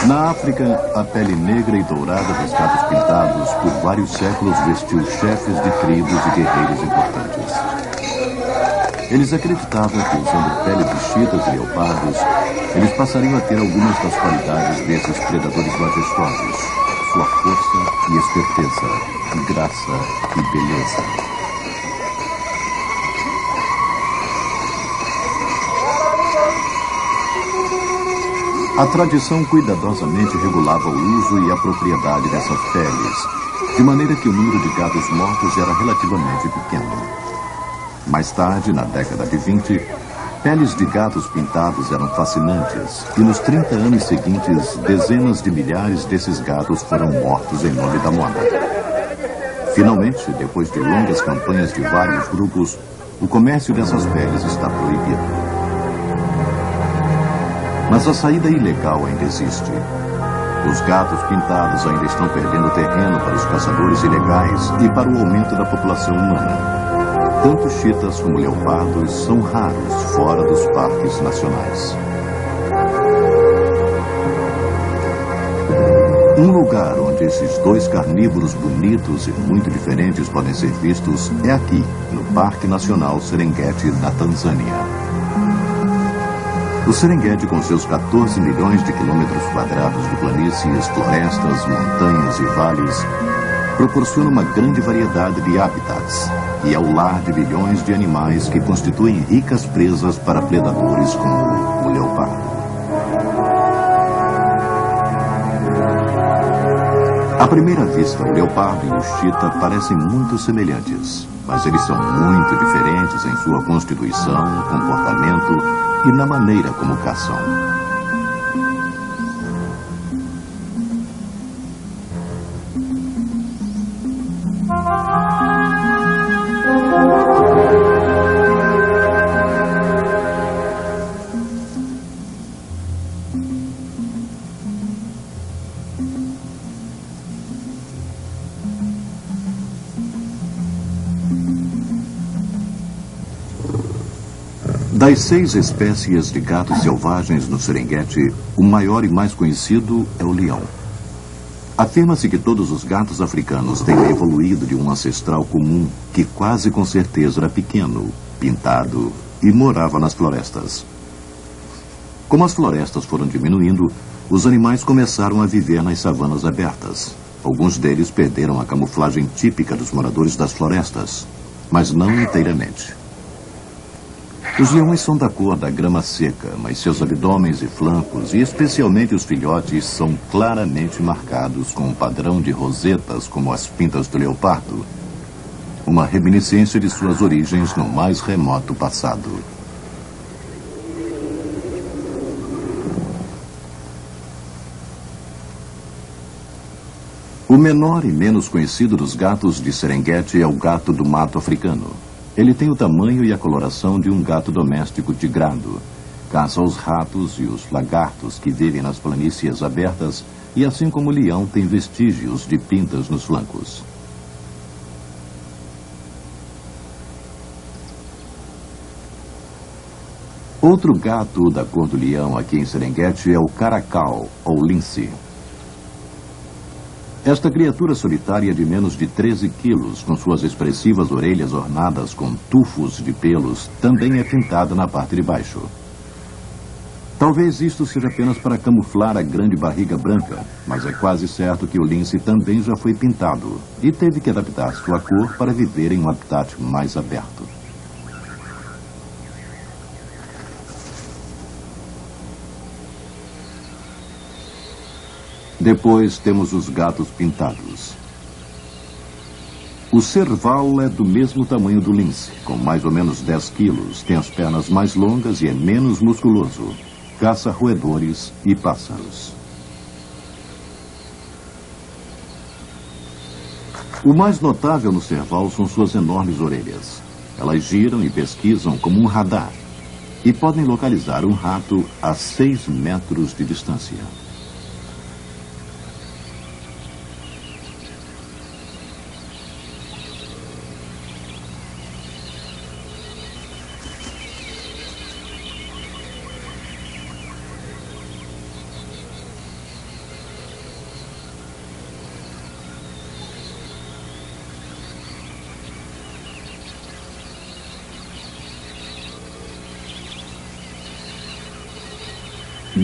Na África, a pele negra e dourada dos gatos pintados por vários séculos vestiu chefes de tribos e guerreiros importantes. Eles acreditavam que, usando pele de chitas e leopardos, eles passariam a ter algumas das qualidades desses predadores majestosos: sua força e esperteza, graça e beleza. A tradição cuidadosamente regulava o uso e a propriedade dessas peles, de maneira que o número de gatos mortos era relativamente pequeno. Mais tarde, na década de 20, peles de gatos pintados eram fascinantes, e nos 30 anos seguintes, dezenas de milhares desses gatos foram mortos em nome da moda. Finalmente, depois de longas campanhas de vários grupos, o comércio dessas peles está proibido. Mas a saída ilegal ainda existe. Os gatos pintados ainda estão perdendo terreno para os caçadores ilegais e para o aumento da população humana. Tanto chitas como leopardos são raros fora dos parques nacionais. Um lugar onde esses dois carnívoros bonitos e muito diferentes podem ser vistos é aqui, no Parque Nacional Serengeti, na Tanzânia. O Serengeti, com seus 14 milhões de quilômetros quadrados de planícies, florestas, montanhas e vales, proporciona uma grande variedade de habitats e é o lar de bilhões de animais que constituem ricas presas para predadores como o leopardo. À primeira vista, o leopardo e o chita parecem muito semelhantes, mas eles são muito diferentes em sua constituição, comportamento e na maneira como caçam. Das 6 espécies de gatos selvagens no Serengeti, o maior e mais conhecido é o leão. Afirma-se que todos os gatos africanos têm evoluído de um ancestral comum que quase com certeza era pequeno, pintado e morava nas florestas. Como as florestas foram diminuindo, os animais começaram a viver nas savanas abertas. Alguns deles perderam a camuflagem típica dos moradores das florestas, mas não inteiramente. Os leões são da cor da grama seca, mas seus abdômenes e flancos, e especialmente os filhotes, são claramente marcados com um padrão de rosetas como as pintas do leopardo, uma reminiscência de suas origens no mais remoto passado. O menor e menos conhecido dos gatos de Serengeti é o gato do mato africano. Ele tem o tamanho e a coloração de um gato doméstico tigrado. Caça os ratos e os lagartos que vivem nas planícies abertas e, assim como o leão, tem vestígios de pintas nos flancos. Outro gato da cor do leão aqui em Serengeti é o caracal, ou lince. Esta criatura solitária de menos de 13 quilos, com suas expressivas orelhas ornadas com tufos de pelos, também é pintada na parte de baixo. Talvez isto seja apenas para camuflar a grande barriga branca, mas é quase certo que o lince também já foi pintado e teve que adaptar sua cor para viver em um habitat mais aberto. Depois temos os gatos pintados. O serval é do mesmo tamanho do lince, com mais ou menos 10 quilos, tem as pernas mais longas e é menos musculoso. Caça roedores e pássaros. O mais notável no serval são suas enormes orelhas. Elas giram e pesquisam como um radar e podem localizar um rato a 6 metros de distância.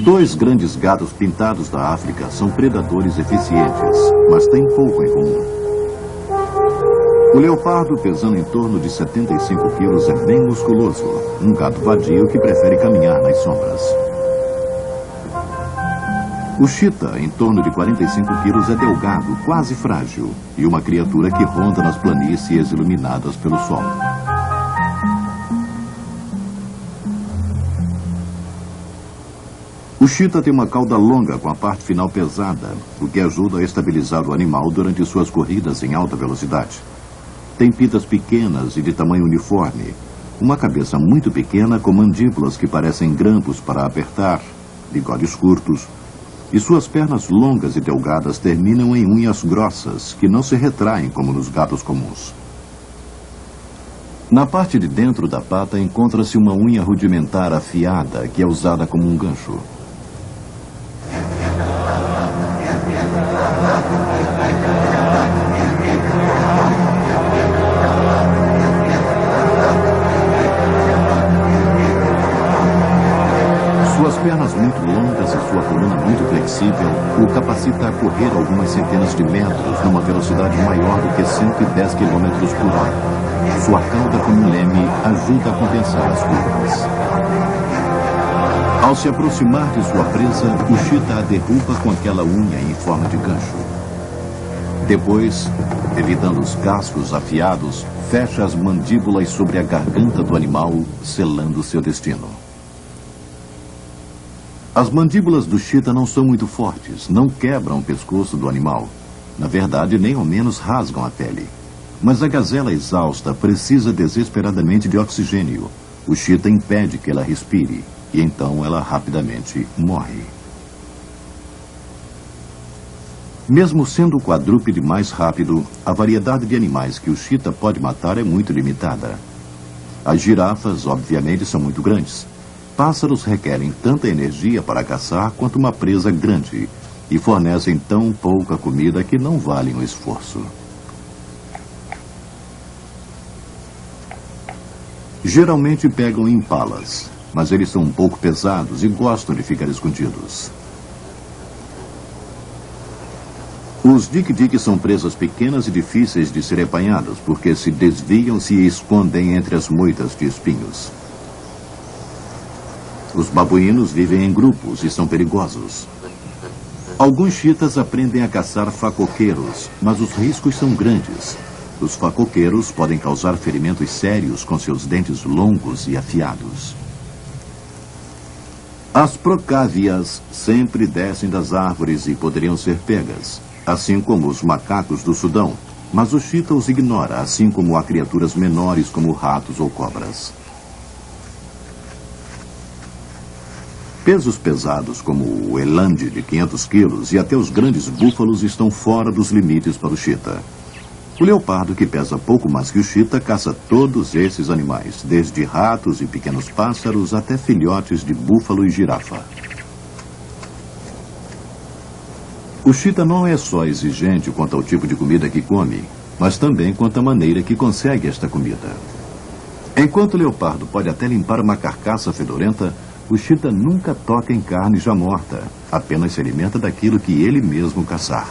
Dois grandes gatos pintados da África são predadores eficientes, mas têm pouco em comum. O leopardo, pesando em torno de 75 quilos, é bem musculoso, um gato vadio que prefere caminhar nas sombras. O cheetah, em torno de 45 quilos, é delgado, quase frágil, e uma criatura que ronda nas planícies iluminadas pelo sol. O cheetah tem uma cauda longa com a parte final pesada, o que ajuda a estabilizar o animal durante suas corridas em alta velocidade. Tem pintas pequenas e de tamanho uniforme, uma cabeça muito pequena com mandíbulas que parecem grampos para apertar, bigodes curtos, e suas pernas longas e delgadas terminam em unhas grossas, que não se retraem como nos gatos comuns. Na parte de dentro da pata encontra-se uma unha rudimentar afiada, que é usada como um gancho. Suas pernas muito longas e sua coluna muito flexível o capacita a correr algumas centenas de metros numa velocidade maior do que 110 km por hora. Sua cauda como um leme ajuda a compensar as curvas. Ao se aproximar de sua presa, o cheetah a derruba com aquela unha em forma de gancho. Depois, evitando os cascos afiados, fecha as mandíbulas sobre a garganta do animal, selando seu destino. As mandíbulas do cheetah não são muito fortes, não quebram o pescoço do animal. Na verdade, nem ao menos rasgam a pele. Mas a gazela exausta precisa desesperadamente de oxigênio. O cheetah impede que ela respire, e então ela rapidamente morre. Mesmo sendo o quadrúpede mais rápido, a variedade de animais que o cheetah pode matar é muito limitada. As girafas, obviamente, são muito grandes. Pássaros requerem tanta energia para caçar quanto uma presa grande e fornecem tão pouca comida que não valem o esforço. Geralmente pegam impalas, mas eles são um pouco pesados e gostam de ficar escondidos. Os dik-dik são presas pequenas e difíceis de serem apanhadas porque se desviam-se e escondem entre as moitas de espinhos. Os babuínos vivem em grupos e são perigosos. Alguns cheetahs aprendem a caçar facoqueiros, mas os riscos são grandes. Os facoqueiros podem causar ferimentos sérios com seus dentes longos e afiados. As procávias sempre descem das árvores e poderiam ser pegas, assim como os macacos do Sudão, mas o cheetah os ignora, assim como há criaturas menores como ratos ou cobras. Pesos pesados como o eland de 500 quilos e até os grandes búfalos estão fora dos limites para o cheetah. O leopardo, que pesa pouco mais que o cheetah, caça todos esses animais, desde ratos e pequenos pássaros até filhotes de búfalo e girafa. O cheetah não é só exigente quanto ao tipo de comida que come, mas também quanto à maneira que consegue esta comida. Enquanto o leopardo pode até limpar uma carcaça fedorenta, o cheetah nunca toca em carne já morta, apenas se alimenta daquilo que ele mesmo caçar.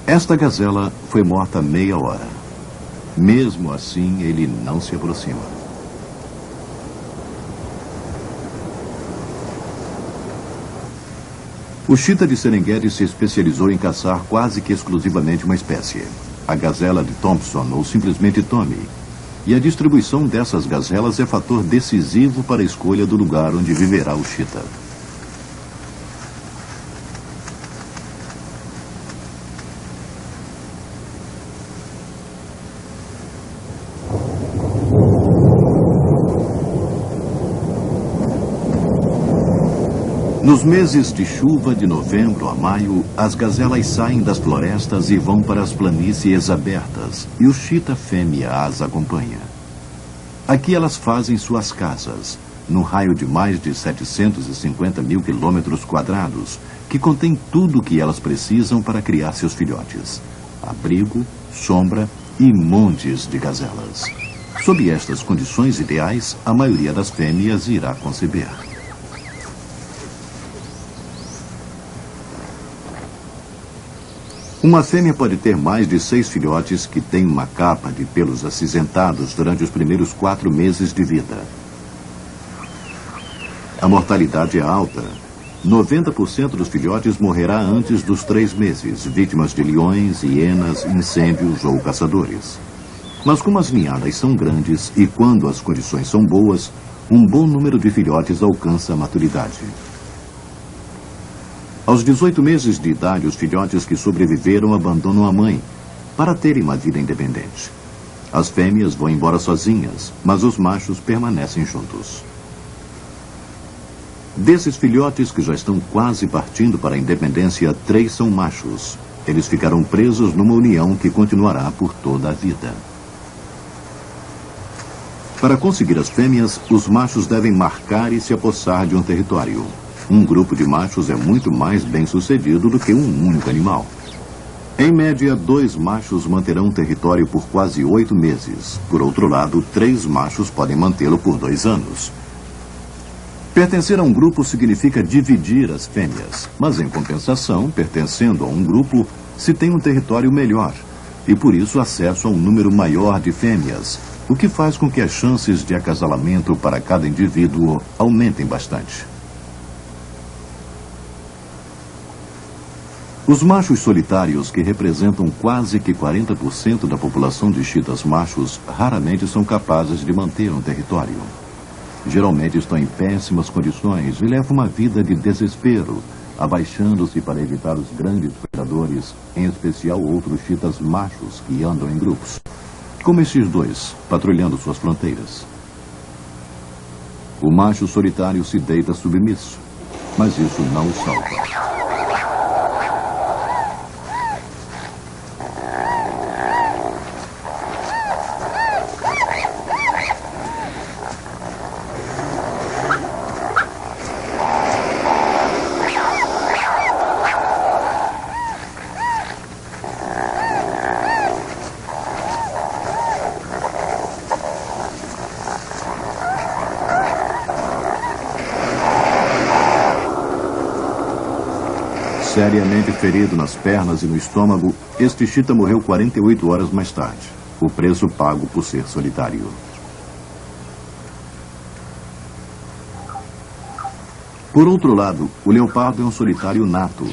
Esta gazela foi morta há meia hora. Mesmo assim, ele não se aproxima. O cheetah de Serengeti se especializou em caçar quase que exclusivamente uma espécie, a gazela de Thompson, ou simplesmente Tommy. E a distribuição dessas gazelas é fator decisivo para a escolha do lugar onde viverá o cheetah. Nos meses de chuva de novembro a maio, as gazelas saem das florestas e vão para as planícies abertas, e o cheetah fêmea as acompanha. Aqui elas fazem suas casas, num raio de mais de 750 mil quilômetros quadrados, que contém tudo o que elas precisam para criar seus filhotes: abrigo, sombra e montes de gazelas. Sob estas condições ideais, a maioria das fêmeas irá conceber. Uma fêmea pode ter mais de 6 filhotes que têm uma capa de pelos acinzentados durante os primeiros 4 meses de vida. A mortalidade é alta. 90% dos filhotes morrerá antes dos 3 meses, vítimas de leões, hienas, incêndios ou caçadores. Mas como as ninhadas são grandes e quando as condições são boas, um bom número de filhotes alcança a maturidade. Aos 18 meses de idade, os filhotes que sobreviveram abandonam a mãe para terem uma vida independente. As fêmeas vão embora sozinhas, mas os machos permanecem juntos. Desses filhotes que já estão quase partindo para a independência, 3 são machos. Eles ficarão presos numa união que continuará por toda a vida. Para conseguir as fêmeas, os machos devem marcar e se apossar de um território. Um grupo de machos é muito mais bem-sucedido do que um único animal. Em média, 2 machos manterão um território por quase 8 meses. Por outro lado, 3 machos podem mantê-lo por 2 anos. Pertencer a um grupo significa dividir as fêmeas, mas em compensação, pertencendo a um grupo, se tem um território melhor e por isso acesso a um número maior de fêmeas, o que faz com que as chances de acasalamento para cada indivíduo aumentem bastante. Os machos solitários, que representam quase que 40% da população de chitas machos, raramente são capazes de manter um território. Geralmente estão em péssimas condições e levam uma vida de desespero, abaixando-se para evitar os grandes predadores, em especial outros chitas machos que andam em grupos, como estes 2, patrulhando suas fronteiras. O macho solitário se deita submisso, mas isso não o salva. Seriamente ferido nas pernas e no estômago, este chita morreu 48 horas mais tarde. O preço pago por ser solitário. Por outro lado, o leopardo é um solitário nato.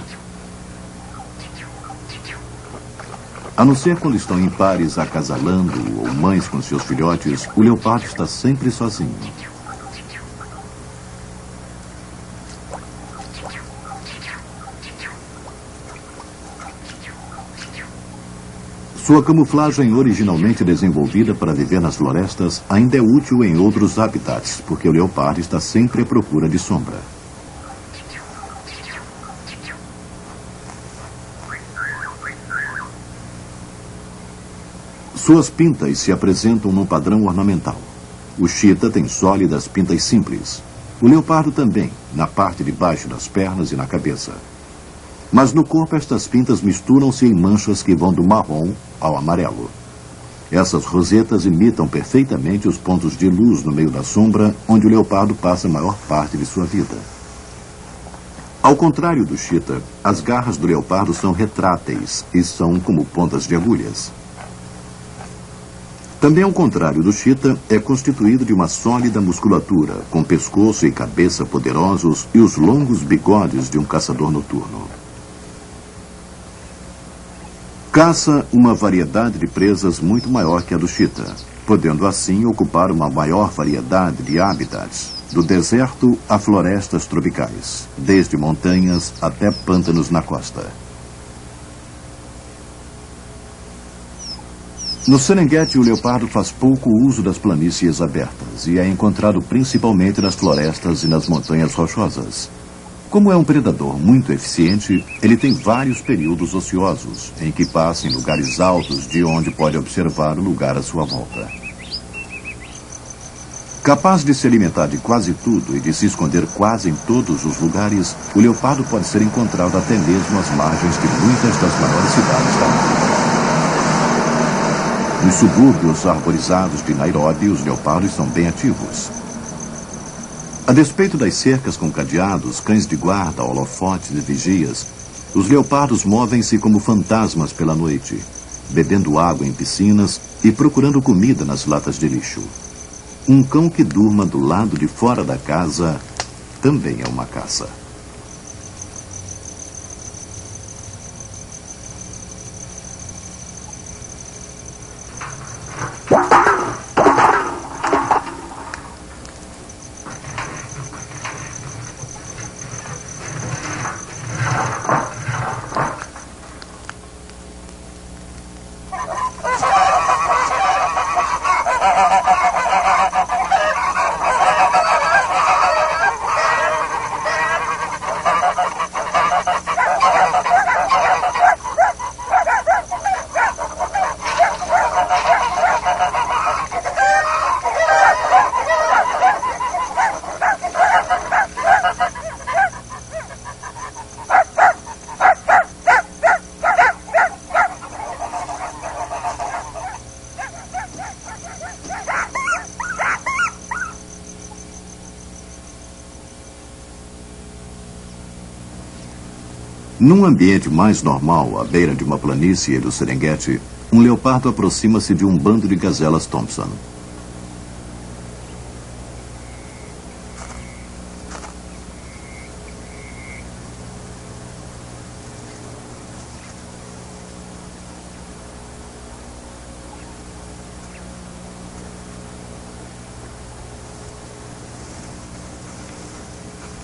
A não ser quando estão em pares acasalando ou mães com seus filhotes, o leopardo está sempre sozinho. Sua camuflagem, originalmente desenvolvida para viver nas florestas, ainda é útil em outros habitats, porque o leopardo está sempre à procura de sombra. Suas pintas se apresentam num padrão ornamental. O chita tem sólidas pintas simples. O leopardo também, na parte de baixo das pernas e na cabeça. Mas no corpo estas pintas misturam-se em manchas que vão do marrom ao amarelo. Essas rosetas imitam perfeitamente os pontos de luz no meio da sombra, onde o leopardo passa a maior parte de sua vida. Ao contrário do chita, as garras do leopardo são retráteis e são como pontas de agulhas. Também ao contrário do chita, é constituído de uma sólida musculatura, com pescoço e cabeça poderosos e os longos bigodes de um caçador noturno. Caça uma variedade de presas muito maior que a do chita, podendo assim ocupar uma maior variedade de habitats, do deserto a florestas tropicais, desde montanhas até pântanos na costa. No Serengeti, o leopardo faz pouco uso das planícies abertas e é encontrado principalmente nas florestas e nas montanhas rochosas. Como é um predador muito eficiente, ele tem vários períodos ociosos, em que passa em lugares altos de onde pode observar o lugar à sua volta. Capaz de se alimentar de quase tudo e de se esconder quase em todos os lugares, o leopardo pode ser encontrado até mesmo às margens de muitas das maiores cidades da África. Nos subúrbios arborizados de Nairobi, os leopardos são bem ativos. A despeito das cercas com cadeados, cães de guarda, holofotes e vigias, os leopardos movem-se como fantasmas pela noite, bebendo água em piscinas e procurando comida nas latas de lixo. Um cão que durma do lado de fora da casa também é uma caça. Num ambiente mais normal, à beira de uma planície do Serengeti, um leopardo aproxima-se de um bando de gazelas Thompson.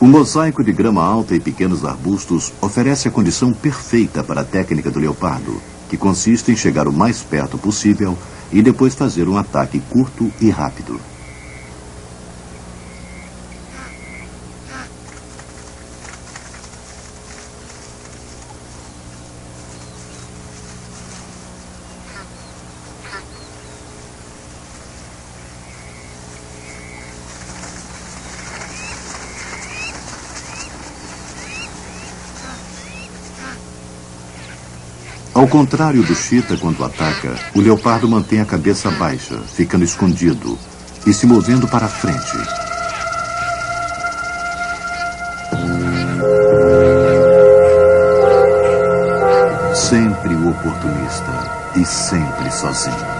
O mosaico de grama alta e pequenos arbustos oferece a condição perfeita para a técnica do leopardo, que consiste em chegar o mais perto possível e depois fazer um ataque curto e rápido. Ao contrário do chita quando ataca, o leopardo mantém a cabeça baixa, ficando escondido e se movendo para a frente. Sempre o oportunista e sempre sozinho.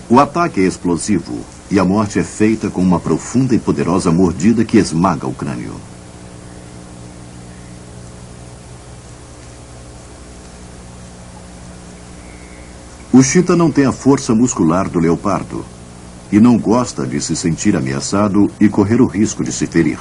O ataque é explosivo e a morte é feita com uma profunda e poderosa mordida que esmaga o crânio. O chita não tem a força muscular do leopardo e não gosta de se sentir ameaçado e correr o risco de se ferir.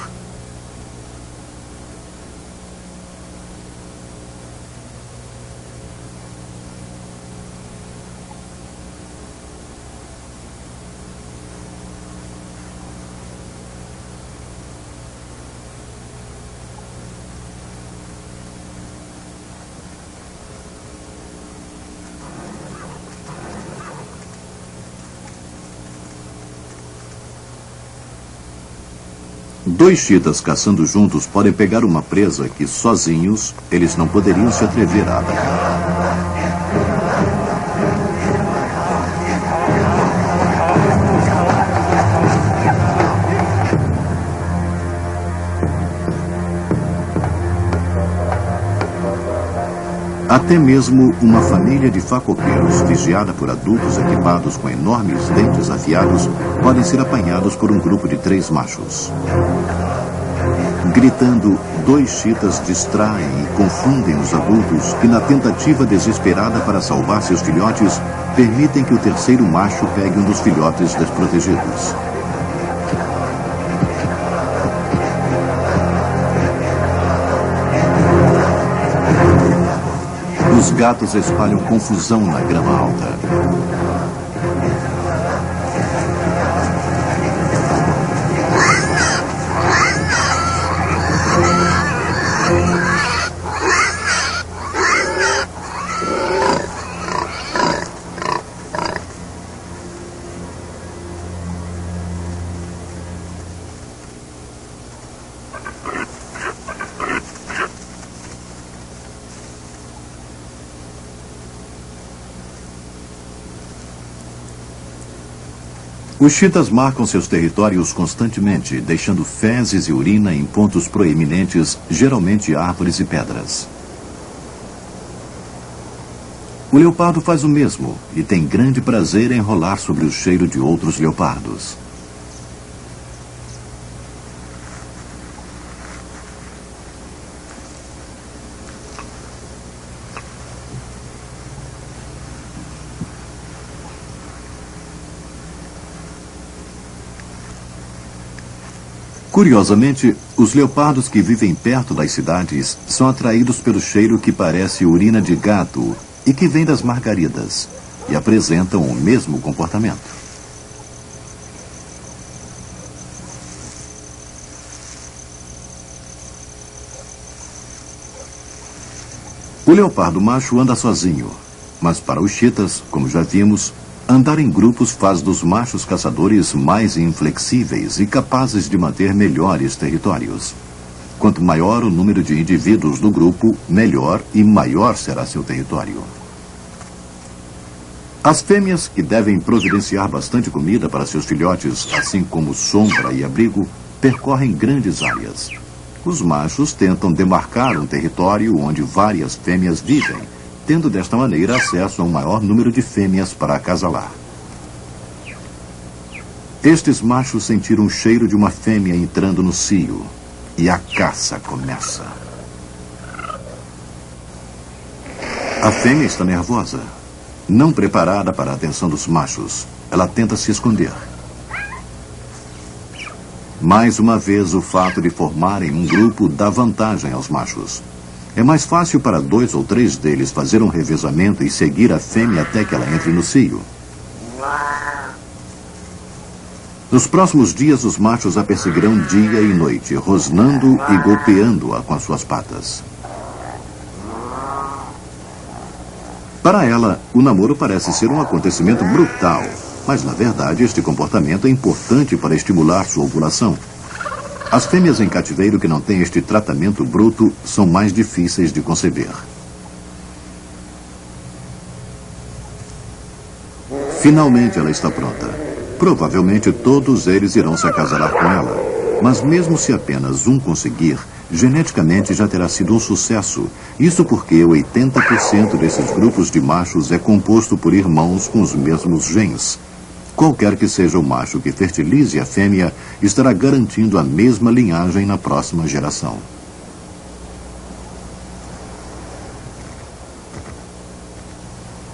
Dois chitas caçando juntos podem pegar uma presa que, sozinhos, eles não poderiam se atrever a atacar. Até mesmo uma família de facoqueiros, vigiada por adultos equipados com enormes dentes afiados, podem ser apanhados por um grupo de 3 machos. Gritando, 2 chitas distraem e confundem os adultos que, na tentativa desesperada para salvar seus filhotes, permitem que o terceiro macho pegue um dos filhotes desprotegidos. Os gatos espalham confusão na grama alta. Os chitas marcam seus territórios constantemente, deixando fezes e urina em pontos proeminentes, geralmente árvores e pedras. O leopardo faz o mesmo e tem grande prazer em rolar sobre o cheiro de outros leopardos. Curiosamente, os leopardos que vivem perto das cidades são atraídos pelo cheiro que parece urina de gato e que vem das margaridas, e apresentam o mesmo comportamento. O leopardo macho anda sozinho, mas para os chitas, como já vimos, andar em grupos faz dos machos caçadores mais inflexíveis e capazes de manter melhores territórios. Quanto maior o número de indivíduos do grupo, melhor e maior será seu território. As fêmeas, que devem providenciar bastante comida para seus filhotes, assim como sombra e abrigo, percorrem grandes áreas. Os machos tentam demarcar um território onde várias fêmeas vivem, tendo desta maneira acesso a um maior número de fêmeas para acasalar. Estes machos sentiram o cheiro de uma fêmea entrando no cio, e a caça começa. A fêmea está nervosa, não preparada para a atenção dos machos. Ela tenta se esconder. Mais uma vez, o fato de formarem um grupo dá vantagem aos machos. É mais fácil para 2 ou 3 deles fazer um revezamento e seguir a fêmea até que ela entre no cio. Nos próximos dias, os machos a perseguirão dia e noite, rosnando e golpeando-a com as suas patas. Para ela, o namoro parece ser um acontecimento brutal, mas na verdade este comportamento é importante para estimular sua ovulação. As fêmeas em cativeiro que não têm este tratamento bruto são mais difíceis de conceber. Finalmente ela está pronta. Provavelmente todos eles irão se acasalar com ela. Mas mesmo se apenas um conseguir, geneticamente já terá sido um sucesso. Isso porque 80% desses grupos de machos é composto por irmãos com os mesmos genes. Qualquer que seja o macho que fertilize a fêmea, estará garantindo a mesma linhagem na próxima geração.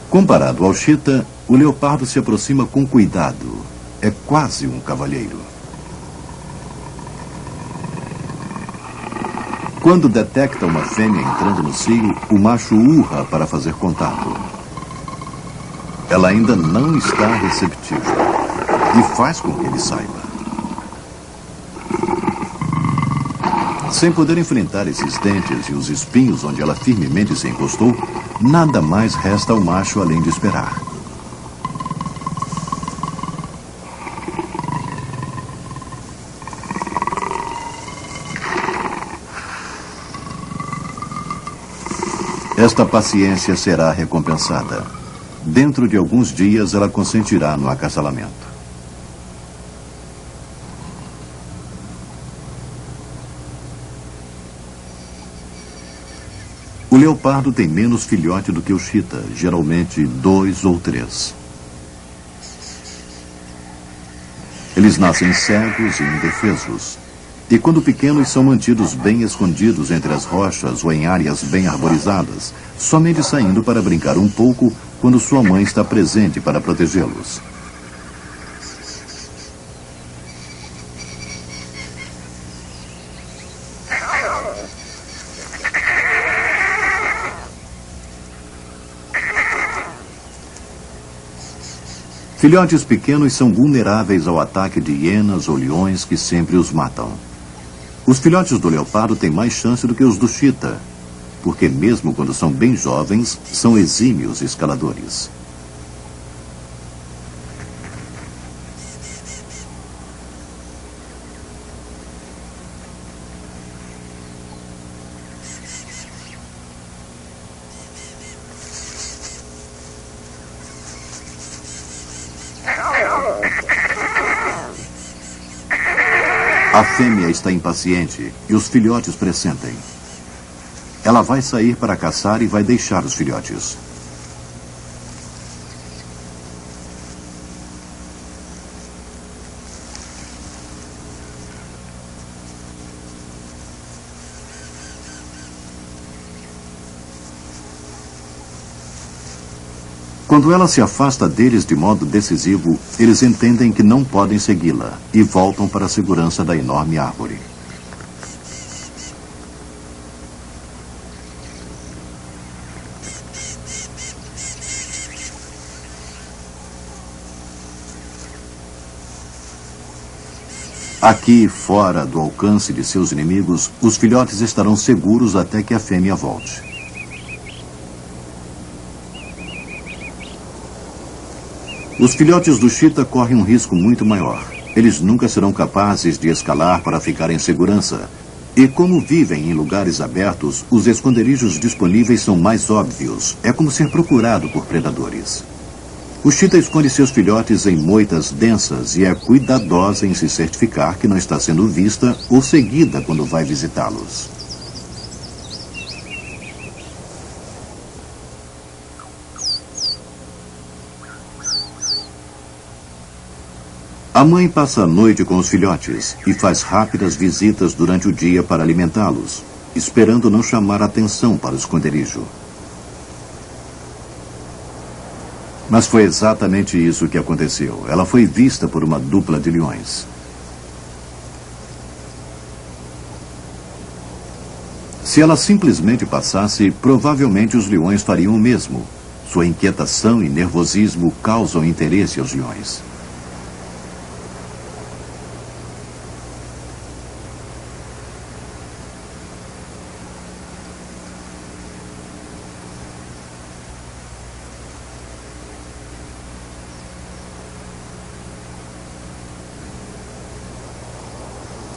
Comparado ao chita, o leopardo se aproxima com cuidado. É quase um cavalheiro. Quando detecta uma fêmea entrando no cio, o macho urra para fazer contato. Ela ainda não está receptiva e faz com que ele saiba. Sem poder enfrentar esses dentes e os espinhos onde ela firmemente se encostou, nada mais resta ao macho além de esperar. Esta paciência será recompensada. Dentro de alguns dias, ela consentirá no acasalamento. O leopardo tem menos filhote do que o chita, geralmente 2 ou 3. Eles nascem cegos e indefesos. E quando pequenos são mantidos bem escondidos entre as rochas ou em áreas bem arborizadas, somente saindo para brincar um pouco quando sua mãe está presente para protegê-los. Filhotes pequenos são vulneráveis ao ataque de hienas ou leões que sempre os matam. Os filhotes do leopardo têm mais chance do que os do chita, porque mesmo quando são bem jovens, são exímios escaladores. A fêmea está impaciente e os filhotes pressentem. Ela vai sair para caçar e vai deixar os filhotes. Quando ela se afasta deles de modo decisivo, eles entendem que não podem segui-la e voltam para a segurança da enorme árvore. Aqui, fora do alcance de seus inimigos, os filhotes estarão seguros até que a fêmea volte. Os filhotes do chita correm um risco muito maior. Eles nunca serão capazes de escalar para ficar em segurança. E como vivem em lugares abertos, os esconderijos disponíveis são mais óbvios. É como ser procurado por predadores. O chita esconde seus filhotes em moitas densas e é cuidadosa em se certificar que não está sendo vista ou seguida quando vai visitá-los. A mãe passa a noite com os filhotes e faz rápidas visitas durante o dia para alimentá-los, esperando não chamar atenção para o esconderijo. Mas foi exatamente isso que aconteceu. Ela foi vista por uma dupla de leões. Se ela simplesmente passasse, provavelmente os leões fariam o mesmo. Sua inquietação e nervosismo causam interesse aos leões.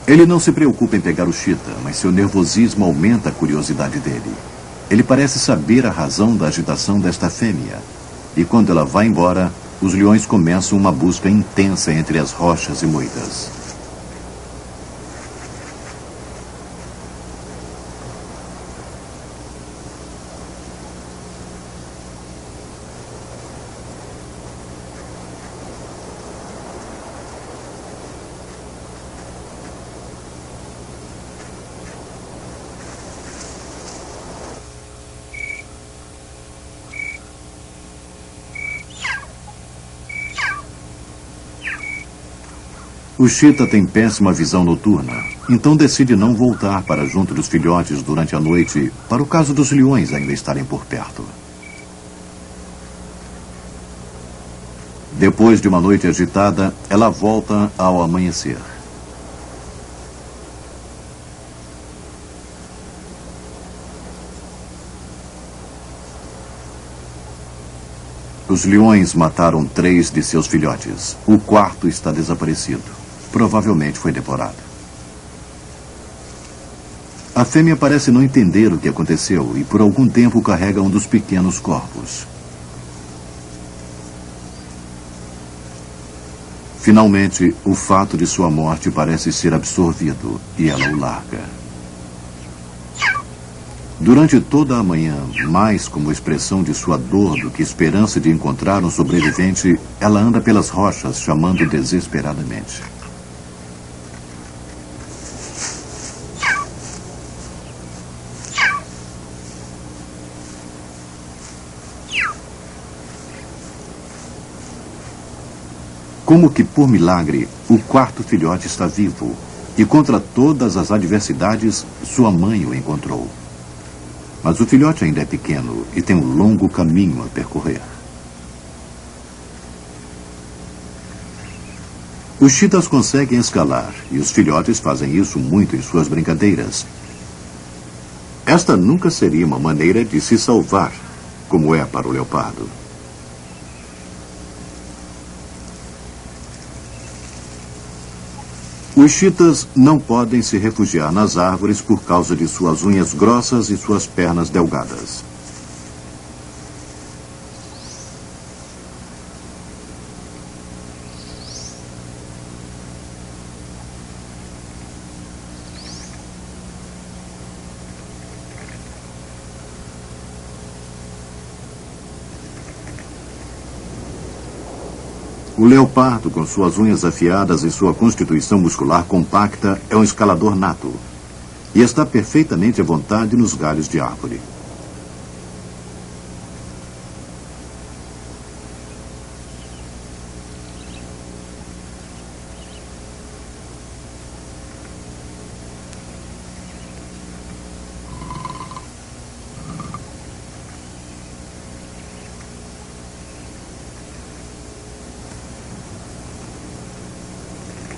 Ele não se preocupa em pegar o chita, mas seu nervosismo aumenta a curiosidade dele. Ele parece saber a razão da agitação desta fêmea. E quando ela vai embora, os leões começam uma busca intensa entre as rochas e moitas. O chita tem péssima visão noturna, então decide não voltar para junto dos filhotes durante a noite, para o caso dos leões ainda estarem por perto. Depois de uma noite agitada, ela volta ao amanhecer. Os leões mataram 3 de seus filhotes. O quarto está desaparecido. Provavelmente foi devorado. A fêmea parece não entender o que aconteceu e por algum tempo carrega um dos pequenos corpos. Finalmente, o fato de sua morte parece ser absorvido e ela o larga. Durante toda a manhã, mais como expressão de sua dor do que esperança de encontrar um sobrevivente, ela anda pelas rochas chamando desesperadamente. Como que por milagre, o quarto filhote está vivo e contra todas as adversidades, sua mãe o encontrou. Mas o filhote ainda é pequeno e tem um longo caminho a percorrer. Os chitas conseguem escalar e os filhotes fazem isso muito em suas brincadeiras. Esta nunca seria uma maneira de se salvar, como é para o leopardo. Os chitas não podem se refugiar nas árvores por causa de suas unhas grossas e suas pernas delgadas. O leopardo, com suas unhas afiadas e sua constituição muscular compacta, é um escalador nato e está perfeitamente à vontade nos galhos de árvore.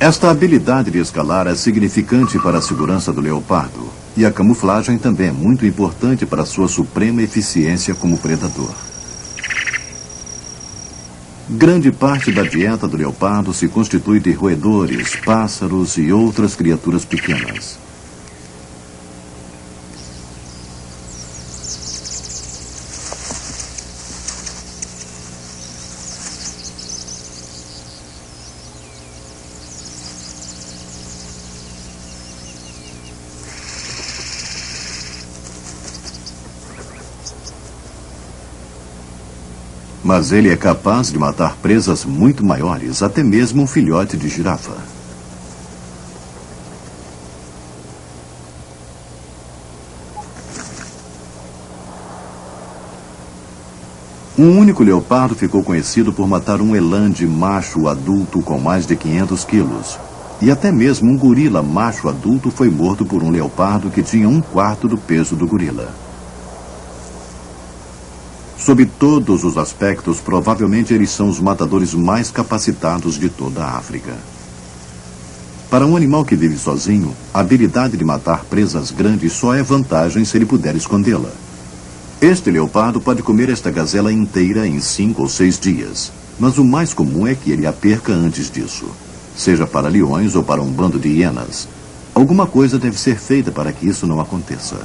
Esta habilidade de escalar é significante para a segurança do leopardo, e a camuflagem também é muito importante para sua suprema eficiência como predador. Grande parte da dieta do leopardo se constitui de roedores, pássaros e outras criaturas pequenas. Mas ele é capaz de matar presas muito maiores, até mesmo um filhote de girafa. Um único leopardo ficou conhecido por matar um elande macho adulto com mais de 500 quilos. E até mesmo um gorila macho adulto foi morto por um leopardo que tinha 1/4 do peso do gorila. Sob todos os aspectos, provavelmente eles são os matadores mais capacitados de toda a África. Para um animal que vive sozinho, a habilidade de matar presas grandes só é vantagem se ele puder escondê-la. Este leopardo pode comer esta gazela inteira em 5 ou 6 dias, mas o mais comum é que ele a perca antes disso, seja para leões ou para um bando de hienas. Alguma coisa deve ser feita para que isso não aconteça.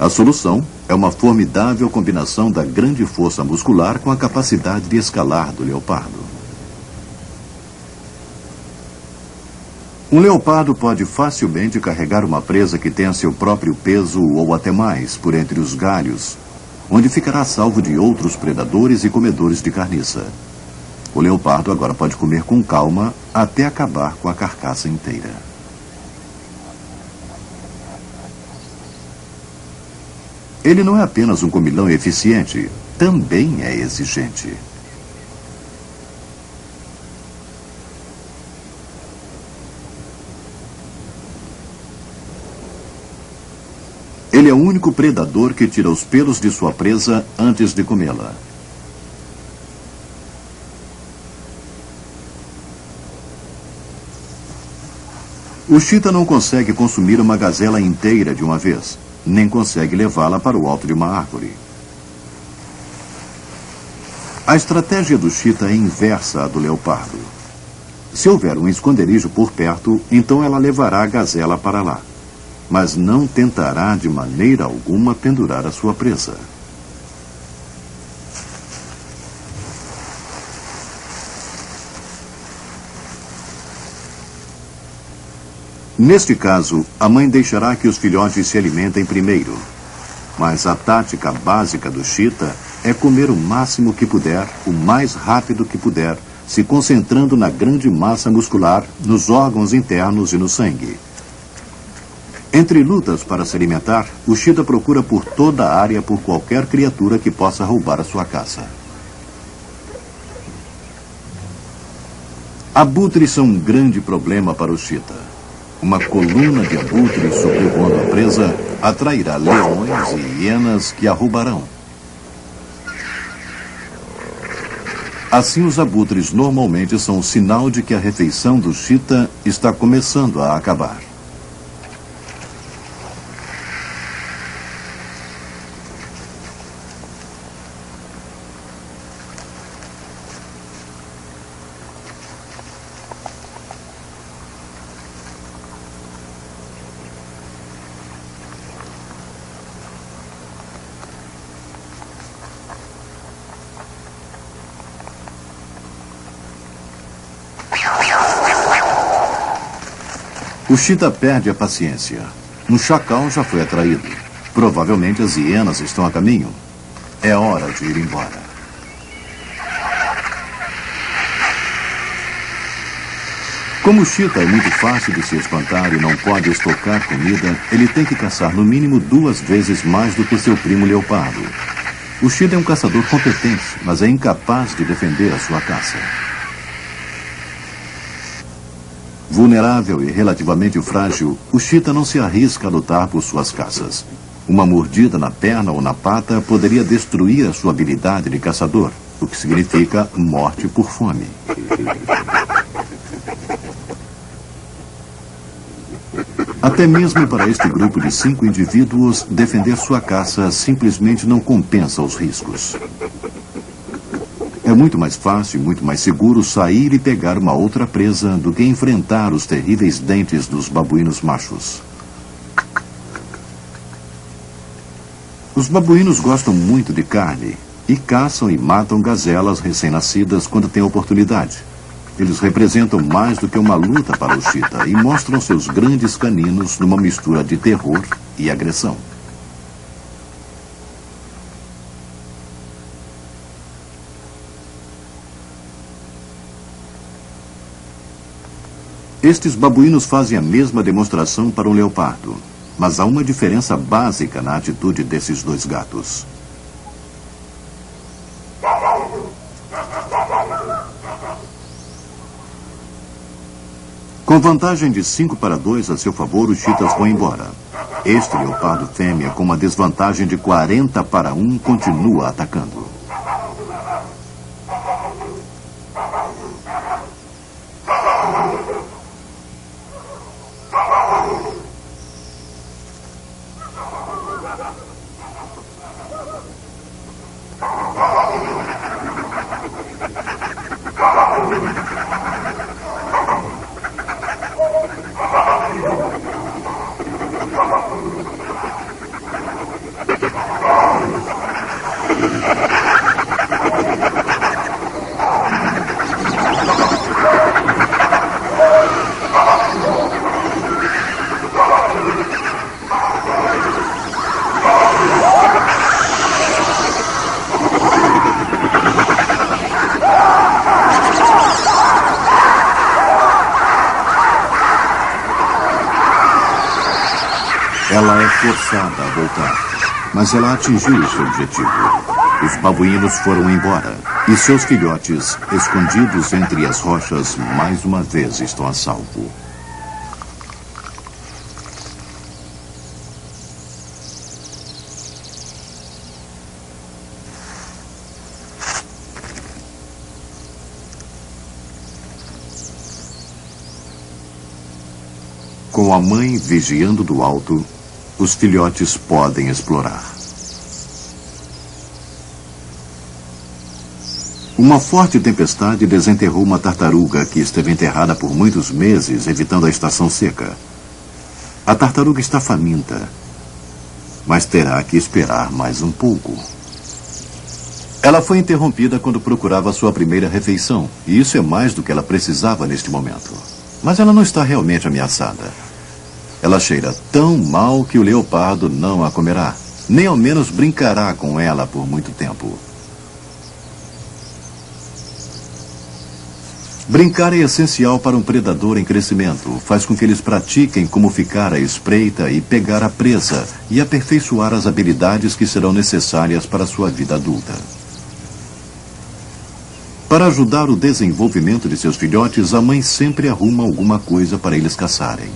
A solução é uma formidável combinação da grande força muscular com a capacidade de escalar do leopardo. Um leopardo pode facilmente carregar uma presa que tenha seu próprio peso ou até mais por entre os galhos, onde ficará salvo de outros predadores e comedores de carniça. O leopardo agora pode comer com calma até acabar com a carcaça inteira. Ele não é apenas um comilão eficiente, também é exigente. Ele é o único predador que tira os pelos de sua presa antes de comê-la. O chita não consegue consumir uma gazela inteira de uma vez, nem consegue levá-la para o alto de uma árvore. A estratégia do chita é inversa à do leopardo. Se houver um esconderijo por perto, então ela levará a gazela para lá, mas não tentará de maneira alguma pendurar a sua presa. Neste caso, a mãe deixará que os filhotes se alimentem primeiro. Mas a tática básica do chita é comer o máximo que puder, o mais rápido que puder, se concentrando na grande massa muscular, nos órgãos internos e no sangue. Entre lutas para se alimentar, o chita procura por toda a área por qualquer criatura que possa roubar a sua caça. Abutres são um grande problema para o chita. Uma coluna de abutres sobrevoando a presa atrairá leões e hienas que a roubarão. Assim, os abutres normalmente são um sinal de que a refeição do chita está começando a acabar. O chita perde a paciência. Um chacal já foi atraído. Provavelmente as hienas estão a caminho. É hora de ir embora. Como o chita é muito fácil de se espantar e não pode estocar comida, ele tem que caçar no mínimo 2 vezes mais do que seu primo leopardo. O chita é um caçador competente, mas é incapaz de defender a sua caça. Vulnerável e relativamente frágil, o chita não se arrisca a lutar por suas caças. Uma mordida na perna ou na pata poderia destruir a sua habilidade de caçador, o que significa morte por fome. Até mesmo para este grupo de 5 indivíduos, defender sua caça simplesmente não compensa os riscos. É muito mais fácil e muito mais seguro sair e pegar uma outra presa do que enfrentar os terríveis dentes dos babuínos machos. Os babuínos gostam muito de carne e caçam e matam gazelas recém-nascidas quando têm oportunidade. Eles representam mais do que uma luta para o chita e mostram seus grandes caninos numa mistura de terror e agressão. Estes babuínos fazem a mesma demonstração para um leopardo, mas há uma diferença básica na atitude desses 2 gatos. Com vantagem de 5-2 a seu favor, os chitas vão embora. Este leopardo fêmea, com uma desvantagem de 40-1, continua atacando. Ela é forçada a voltar, mas ela atingiu o seu objetivo. Os babuínos foram embora e seus filhotes, escondidos entre as rochas, mais uma vez estão a salvo. Com a mãe vigiando do alto, os filhotes podem explorar. Uma forte tempestade desenterrou uma tartaruga que esteve enterrada por muitos meses, evitando a estação seca. A tartaruga está faminta, mas terá que esperar mais um pouco. Ela foi interrompida quando procurava sua primeira refeição, e isso é mais do que ela precisava neste momento. Mas ela não está realmente ameaçada. Ela cheira tão mal que o leopardo não a comerá, nem ao menos brincará com ela por muito tempo. Brincar é essencial para um predador em crescimento. Faz com que eles pratiquem como ficar à espreita e pegar a presa e aperfeiçoar as habilidades que serão necessárias para a sua vida adulta. Para ajudar o desenvolvimento de seus filhotes, a mãe sempre arruma alguma coisa para eles caçarem.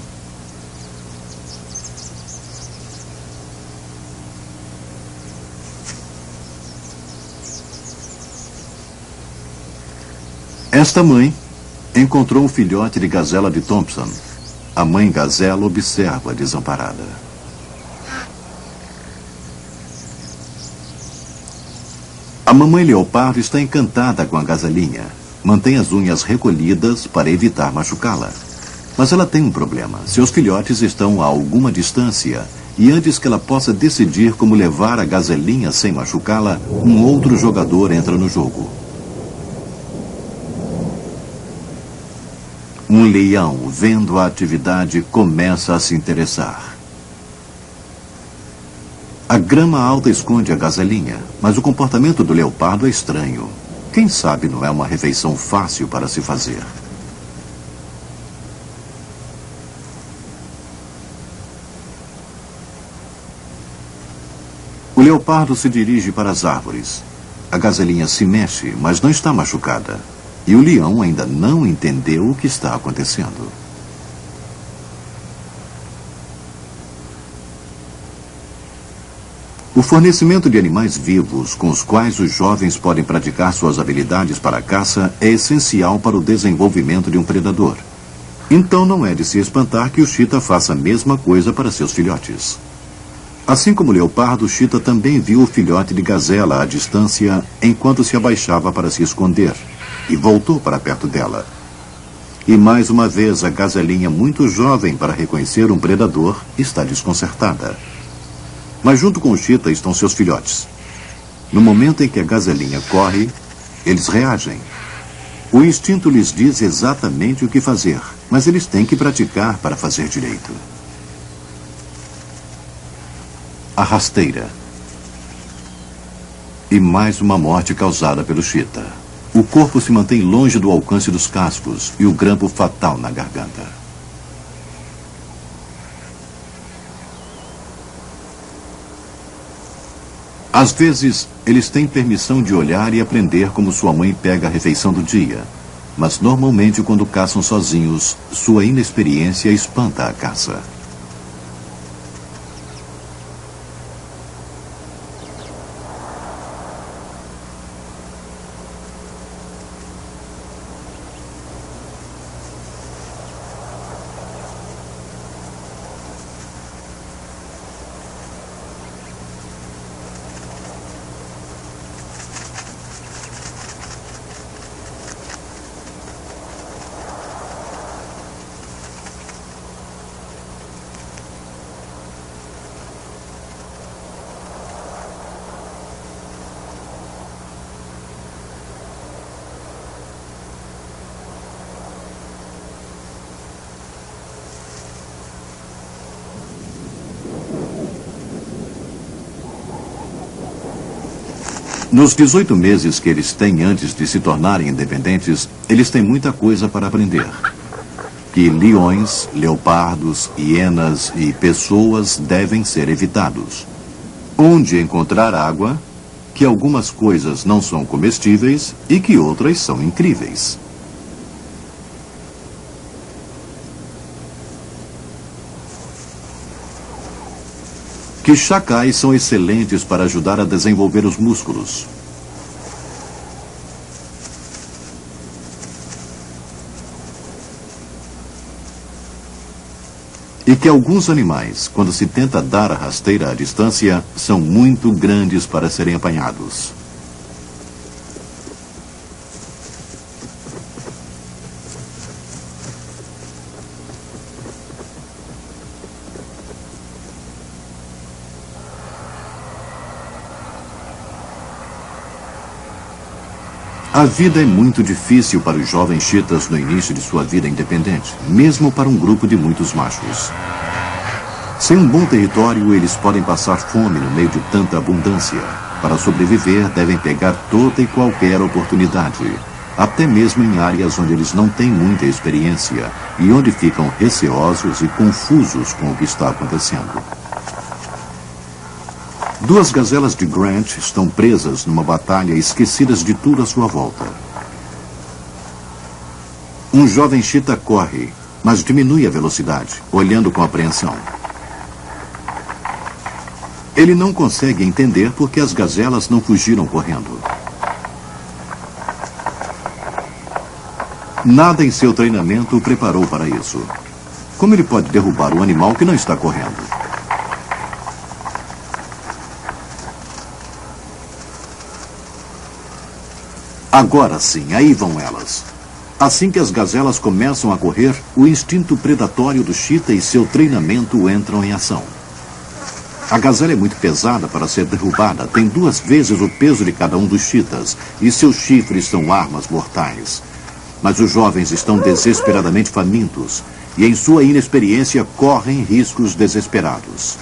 Esta mãe encontrou um filhote de gazela de Thompson. A mãe gazela observa desamparada. A mamãe leopardo está encantada com a gazelinha. Mantém as unhas recolhidas para evitar machucá-la. Mas ela tem um problema. Seus filhotes estão a alguma distância. E antes que ela possa decidir como levar a gazelinha sem machucá-la, um outro jogador entra no jogo. Um leão, vendo a atividade, começa a se interessar. A grama alta esconde a gazelinha, mas o comportamento do leopardo é estranho. Quem sabe não é uma refeição fácil para se fazer. O leopardo se dirige para as árvores. A gazelinha se mexe, mas não está machucada. E o leão ainda não entendeu o que está acontecendo. O fornecimento de animais vivos com os quais os jovens podem praticar suas habilidades para a caça é essencial para o desenvolvimento de um predador. Então não é de se espantar que o cheetah faça a mesma coisa para seus filhotes. Assim como o leopardo, o cheetah também viu o filhote de gazela à distância enquanto se abaixava para se esconder e voltou para perto dela. E mais uma vez a gazelinha, muito jovem para reconhecer um predador, está desconcertada. Mas junto com o cheetah estão seus filhotes. No momento em que a gazelinha corre, eles reagem. O instinto lhes diz exatamente o que fazer, mas eles têm que praticar para fazer direito. A rasteira. E mais uma morte causada pelo cheetah. O corpo se mantém longe do alcance dos cascos e o grampo fatal na garganta. Às vezes, eles têm permissão de olhar e aprender como sua mãe pega a refeição do dia. Mas normalmente, quando caçam sozinhos, sua inexperiência espanta a caça. Nos 18 meses que eles têm antes de se tornarem independentes, eles têm muita coisa para aprender. Que leões, leopardos, hienas e pessoas devem ser evitados. Onde encontrar água, que algumas coisas não são comestíveis e que outras são incríveis. Que chacais são excelentes para ajudar a desenvolver os músculos. E que alguns animais, quando se tenta dar a rasteira à distância, são muito grandes para serem apanhados. A vida é muito difícil para os jovens cheetahs no início de sua vida independente, mesmo para um grupo de muitos machos. Sem um bom território, eles podem passar fome no meio de tanta abundância. Para sobreviver, devem pegar toda e qualquer oportunidade, até mesmo em áreas onde eles não têm muita experiência e onde ficam receosos e confusos com o que está acontecendo. Duas gazelas de Grant estão presas numa batalha, esquecidas de tudo à sua volta. Um jovem cheetah corre, mas diminui a velocidade, olhando com apreensão. Ele não consegue entender por que as gazelas não fugiram correndo. Nada em seu treinamento o preparou para isso. Como ele pode derrubar um animal que não está correndo? Agora sim, aí vão elas. Assim que as gazelas começam a correr, o instinto predatório do cheetah e seu treinamento entram em ação. A gazela é muito pesada para ser derrubada, tem 2 vezes o peso de cada um dos cheetahs, e seus chifres são armas mortais. Mas os jovens estão desesperadamente famintos, e em sua inexperiência correm riscos desesperados.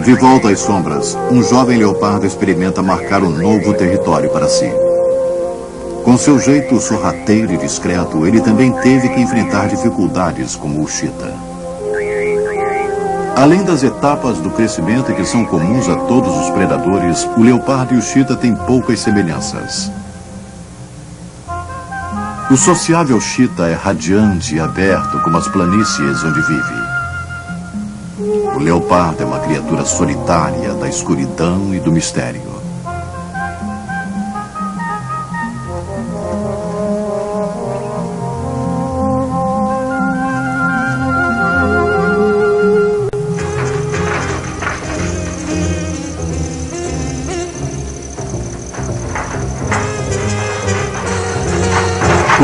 De volta às sombras, um jovem leopardo experimenta marcar um novo território para si. Com seu jeito sorrateiro e discreto, ele também teve que enfrentar dificuldades como o cheetah. Além das etapas do crescimento que são comuns a todos os predadores, o leopardo e o cheetah têm poucas semelhanças. O sociável cheetah é radiante e aberto como as planícies onde vive. O leopardo é uma criatura solitária da escuridão e do mistério.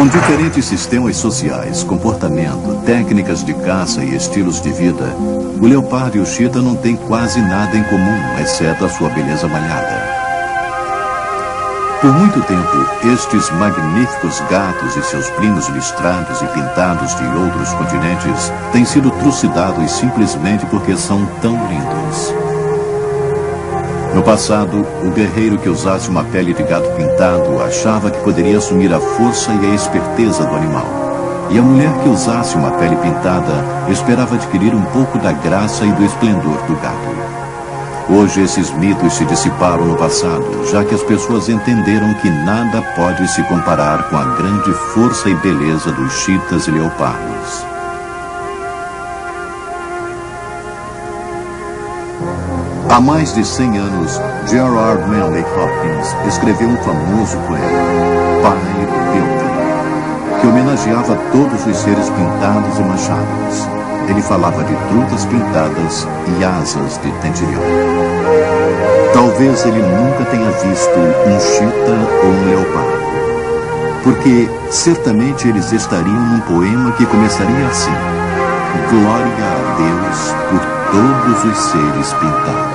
Com diferentes sistemas sociais, comportamento, técnicas de caça e estilos de vida, o leopardo e o cheetah não têm quase nada em comum, exceto a sua beleza malhada. Por muito tempo, estes magníficos gatos e seus primos listrados e pintados de outros continentes têm sido trucidados simplesmente porque são tão lindos. No passado, o guerreiro que usasse uma pele de gato pintado achava que poderia assumir a força e a esperteza do animal. E a mulher que usasse uma pele pintada esperava adquirir um pouco da graça e do esplendor do gato. Hoje esses mitos se dissiparam no passado, já que as pessoas entenderam que nada pode se comparar com a grande força e beleza dos cheetahs e leopardos. Há mais de 100 anos, Gerard Manley Hopkins escreveu um famoso poema, Pai Pilgrim, que homenageava todos os seres pintados e manchados. Ele falava de trutas pintadas e asas de tentilhão. Talvez ele nunca tenha visto um cheetah ou um leopardo, porque certamente eles estariam num poema que começaria assim: Glória a Deus por todos os seres pintados.